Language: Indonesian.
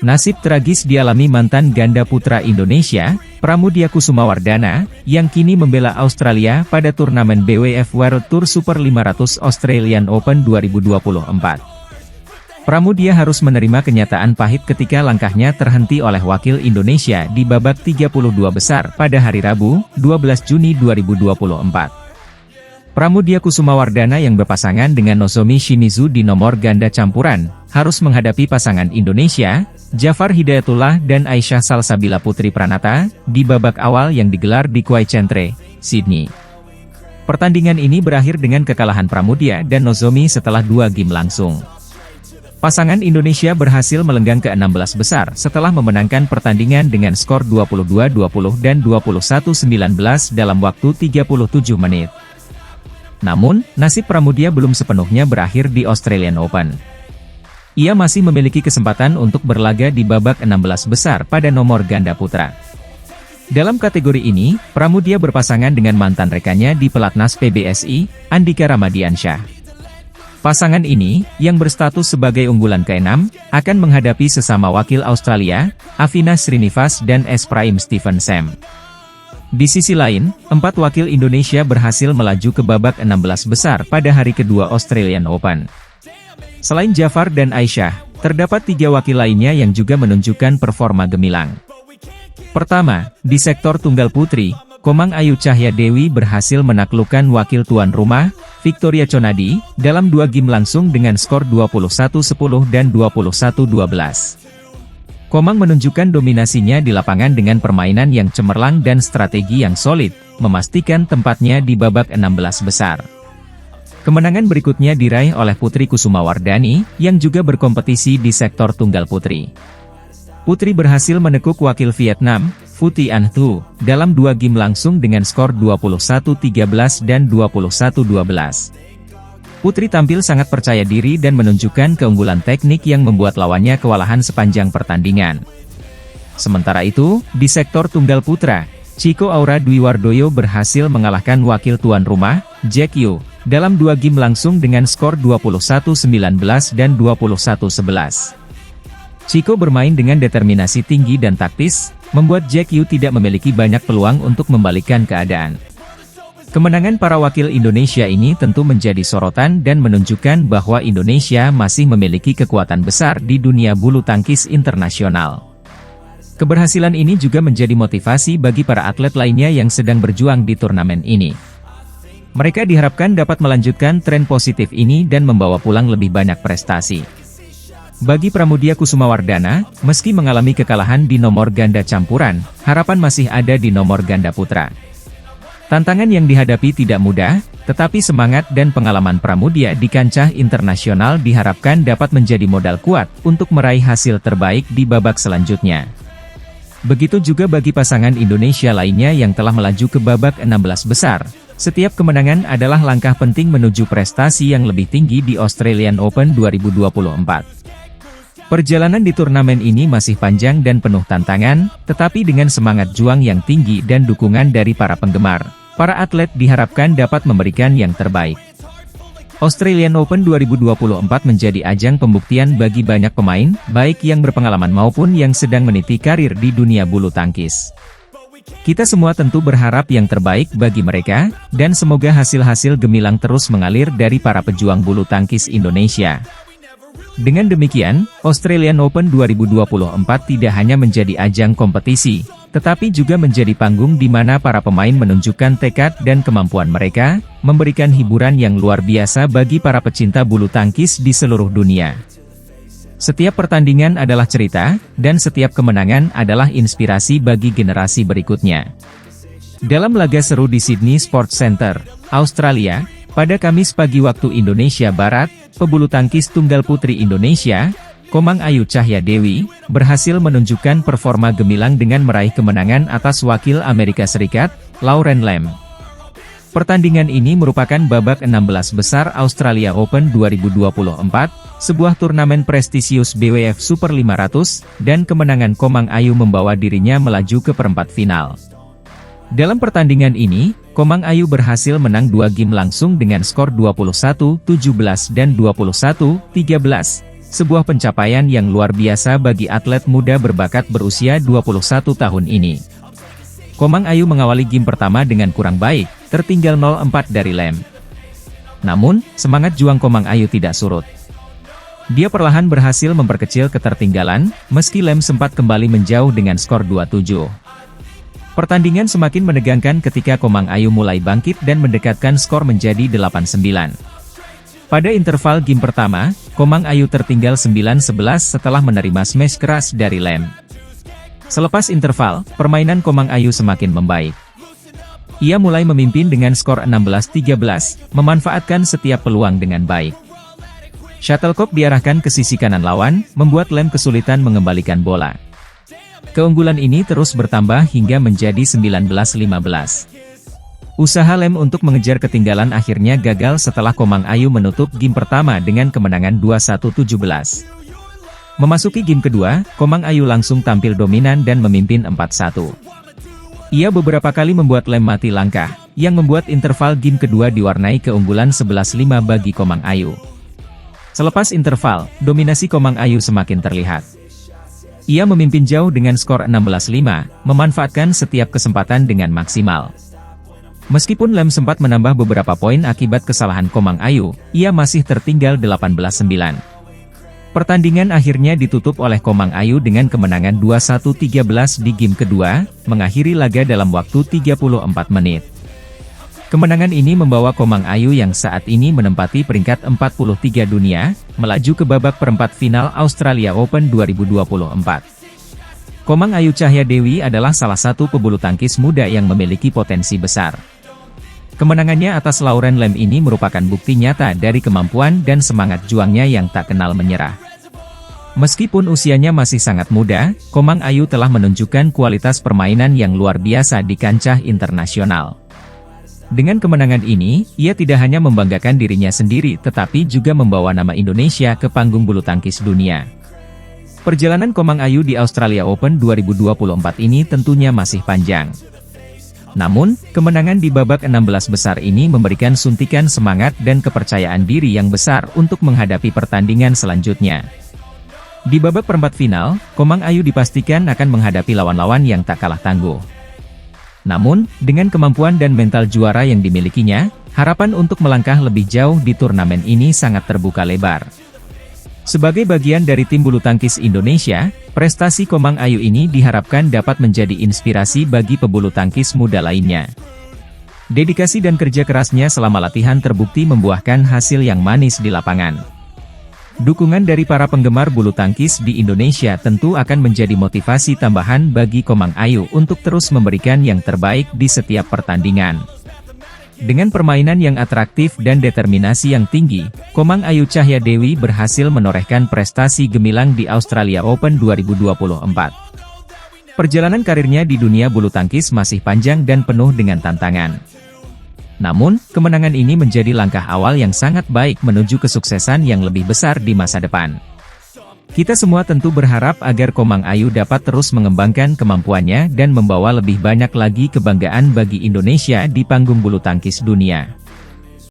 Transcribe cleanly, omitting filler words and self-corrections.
nasib tragis dialami mantan ganda putra Indonesia, Pramudia Kusumawardana, yang kini membela Australia pada turnamen BWF World Tour Super 500 Australian Open 2024. Pramudia harus menerima kenyataan pahit ketika langkahnya terhenti oleh wakil Indonesia di babak 32 besar pada hari Rabu, 12 Juni 2024. Pramudia Kusumawardana yang berpasangan dengan Nozomi Shimizu di nomor ganda campuran, harus menghadapi pasangan Indonesia, Jafar Hidayatullah dan Aisyah Salsabila Putri Pranata, di babak awal yang digelar di Quay Centre, Sydney. Pertandingan ini berakhir dengan kekalahan Pramudia dan Nozomi setelah 2 game langsung. Pasangan Indonesia berhasil melenggang ke 16 besar setelah memenangkan pertandingan dengan skor 22-20 dan 21-19 dalam waktu 37 menit. Namun, nasib Pramudia belum sepenuhnya berakhir di Australian Open. Ia masih memiliki kesempatan untuk berlaga di babak 16 besar pada nomor ganda putra. Dalam kategori ini, Pramudia berpasangan dengan mantan rekannya di pelatnas PBSI, Andika Ramadiansyah. Pasangan ini, yang berstatus sebagai unggulan ke-6, akan menghadapi sesama wakil Australia, Avinash Srinivas dan S. Prime Steven Sam. Di sisi lain, 4 wakil Indonesia berhasil melaju ke babak 16 besar pada hari kedua Australian Open. Selain Jafar dan Aisyah, terdapat 3 wakil lainnya yang juga menunjukkan performa gemilang. Pertama, di sektor tunggal putri, Komang Ayu Cahya Dewi berhasil menaklukkan wakil tuan rumah, Victoria Conadi, dalam 2 game langsung dengan skor 21-10 dan 21-12. Komang menunjukkan dominasinya di lapangan dengan permainan yang cemerlang dan strategi yang solid, memastikan tempatnya di babak 16 besar. Kemenangan berikutnya diraih oleh Putri Kusumawardani, yang juga berkompetisi di sektor tunggal putri. Putri berhasil menekuk wakil Vietnam, Vu Tien Thu, dalam 2 game langsung dengan skor 21-13 dan 21-12. Putri tampil sangat percaya diri dan menunjukkan keunggulan teknik yang membuat lawannya kewalahan sepanjang pertandingan. Sementara itu, di sektor tunggal putra, Chico Aura Dwi Wardoyo berhasil mengalahkan wakil tuan rumah, Jack Yu, dalam 2 game langsung dengan skor 21-19 dan 21-11. Chico bermain dengan determinasi tinggi dan taktis, membuat Jack Yu tidak memiliki banyak peluang untuk membalikkan keadaan. Kemenangan para wakil Indonesia ini tentu menjadi sorotan dan menunjukkan bahwa Indonesia masih memiliki kekuatan besar di dunia bulu tangkis internasional. Keberhasilan ini juga menjadi motivasi bagi para atlet lainnya yang sedang berjuang di turnamen ini. Mereka diharapkan dapat melanjutkan tren positif ini dan membawa pulang lebih banyak prestasi. Bagi Pramudia Kusumawardana, meski mengalami kekalahan di nomor ganda campuran, harapan masih ada di nomor ganda putra. Tantangan yang dihadapi tidak mudah, tetapi semangat dan pengalaman Pramudia di kancah internasional diharapkan dapat menjadi modal kuat untuk meraih hasil terbaik di babak selanjutnya. Begitu juga bagi pasangan Indonesia lainnya yang telah melaju ke babak 16 besar. Setiap kemenangan adalah langkah penting menuju prestasi yang lebih tinggi di Australian Open 2024. Perjalanan di turnamen ini masih panjang dan penuh tantangan, tetapi dengan semangat juang yang tinggi dan dukungan dari para penggemar, para atlet diharapkan dapat memberikan yang terbaik. Australian Open 2024 menjadi ajang pembuktian bagi banyak pemain, baik yang berpengalaman maupun yang sedang meniti karir di dunia bulu tangkis. Kita semua tentu berharap yang terbaik bagi mereka, dan semoga hasil-hasil gemilang terus mengalir dari para pejuang bulu tangkis Indonesia. Dengan demikian, Australian Open 2024 tidak hanya menjadi ajang kompetisi, tetapi juga menjadi panggung di mana para pemain menunjukkan tekad dan kemampuan mereka, memberikan hiburan yang luar biasa bagi para pecinta bulu tangkis di seluruh dunia. Setiap pertandingan adalah cerita, dan setiap kemenangan adalah inspirasi bagi generasi berikutnya. Dalam laga seru di Sydney Sports Centre, Australia, pada Kamis pagi waktu Indonesia Barat, pebulu tangkis tunggal putri Indonesia, Komang Ayu Cahya Dewi, berhasil menunjukkan performa gemilang dengan meraih kemenangan atas wakil Amerika Serikat, Lauren Lam. Pertandingan ini merupakan babak 16 besar Australia Open 2024, sebuah turnamen prestisius BWF Super 500, dan kemenangan Komang Ayu membawa dirinya melaju ke perempat final. Dalam pertandingan ini, Komang Ayu berhasil menang 2 game langsung dengan skor 21-17 dan 21-13, sebuah pencapaian yang luar biasa bagi atlet muda berbakat berusia 21 tahun ini. Komang Ayu mengawali game pertama dengan kurang baik, tertinggal 0-4 dari Lem. Namun, semangat juang Komang Ayu tidak surut. Dia perlahan berhasil memperkecil ketertinggalan, meski Lem sempat kembali menjauh dengan skor 2-7. Pertandingan semakin menegangkan ketika Komang Ayu mulai bangkit dan mendekatkan skor menjadi 8-9. Pada interval game pertama, Komang Ayu tertinggal 9-11 setelah menerima smash keras dari Lem. Selepas interval, permainan Komang Ayu semakin membaik. Ia mulai memimpin dengan skor 16-13, memanfaatkan setiap peluang dengan baik. Shuttlecock diarahkan ke sisi kanan lawan, membuat Lem kesulitan mengembalikan bola. Keunggulan ini terus bertambah hingga menjadi 19-15. Usaha Lem untuk mengejar ketinggalan akhirnya gagal setelah Komang Ayu menutup game pertama dengan kemenangan 21-17. Memasuki game kedua, Komang Ayu langsung tampil dominan dan memimpin 4-1. Ia beberapa kali membuat Lem mati langkah, yang membuat interval game kedua diwarnai keunggulan 11-5 bagi Komang Ayu. Selepas interval, dominasi Komang Ayu semakin terlihat. Ia memimpin jauh dengan skor 16-5, memanfaatkan setiap kesempatan dengan maksimal. Meskipun Lem sempat menambah beberapa poin akibat kesalahan Komang Ayu, ia masih tertinggal 18-9. Pertandingan akhirnya ditutup oleh Komang Ayu dengan kemenangan 21-13 di game kedua, mengakhiri laga dalam waktu 34 menit. Kemenangan ini membawa Komang Ayu yang saat ini menempati peringkat 43 dunia, melaju ke babak perempat final Australia Open 2024. Komang Ayu Cahyadewi adalah salah satu pebulu tangkis muda yang memiliki potensi besar. Kemenangannya atas Lauren Lem ini merupakan bukti nyata dari kemampuan dan semangat juangnya yang tak kenal menyerah. Meskipun usianya masih sangat muda, Komang Ayu telah menunjukkan kualitas permainan yang luar biasa di kancah internasional. Dengan kemenangan ini, ia tidak hanya membanggakan dirinya sendiri tetapi juga membawa nama Indonesia ke panggung bulu tangkis dunia. Perjalanan Komang Ayu di Australia Open 2024 ini tentunya masih panjang. Namun, kemenangan di babak 16 besar ini memberikan suntikan semangat dan kepercayaan diri yang besar untuk menghadapi pertandingan selanjutnya. Di babak perempat final, Komang Ayu dipastikan akan menghadapi lawan-lawan yang tak kalah tangguh. Namun, dengan kemampuan dan mental juara yang dimilikinya, harapan untuk melangkah lebih jauh di turnamen ini sangat terbuka lebar. Sebagai bagian dari tim bulu tangkis Indonesia, prestasi Komang Ayu ini diharapkan dapat menjadi inspirasi bagi pebulu tangkis muda lainnya. Dedikasi dan kerja kerasnya selama latihan terbukti membuahkan hasil yang manis di lapangan. Dukungan dari para penggemar bulu tangkis di Indonesia tentu akan menjadi motivasi tambahan bagi Komang Ayu untuk terus memberikan yang terbaik di setiap pertandingan. Dengan permainan yang atraktif dan determinasi yang tinggi, Komang Ayu Cahyadewi berhasil menorehkan prestasi gemilang di Australia Open 2024. Perjalanan karirnya di dunia bulu tangkis masih panjang dan penuh dengan tantangan. Namun, kemenangan ini menjadi langkah awal yang sangat baik menuju kesuksesan yang lebih besar di masa depan. Kita semua tentu berharap agar Komang Ayu dapat terus mengembangkan kemampuannya dan membawa lebih banyak lagi kebanggaan bagi Indonesia di panggung bulu tangkis dunia.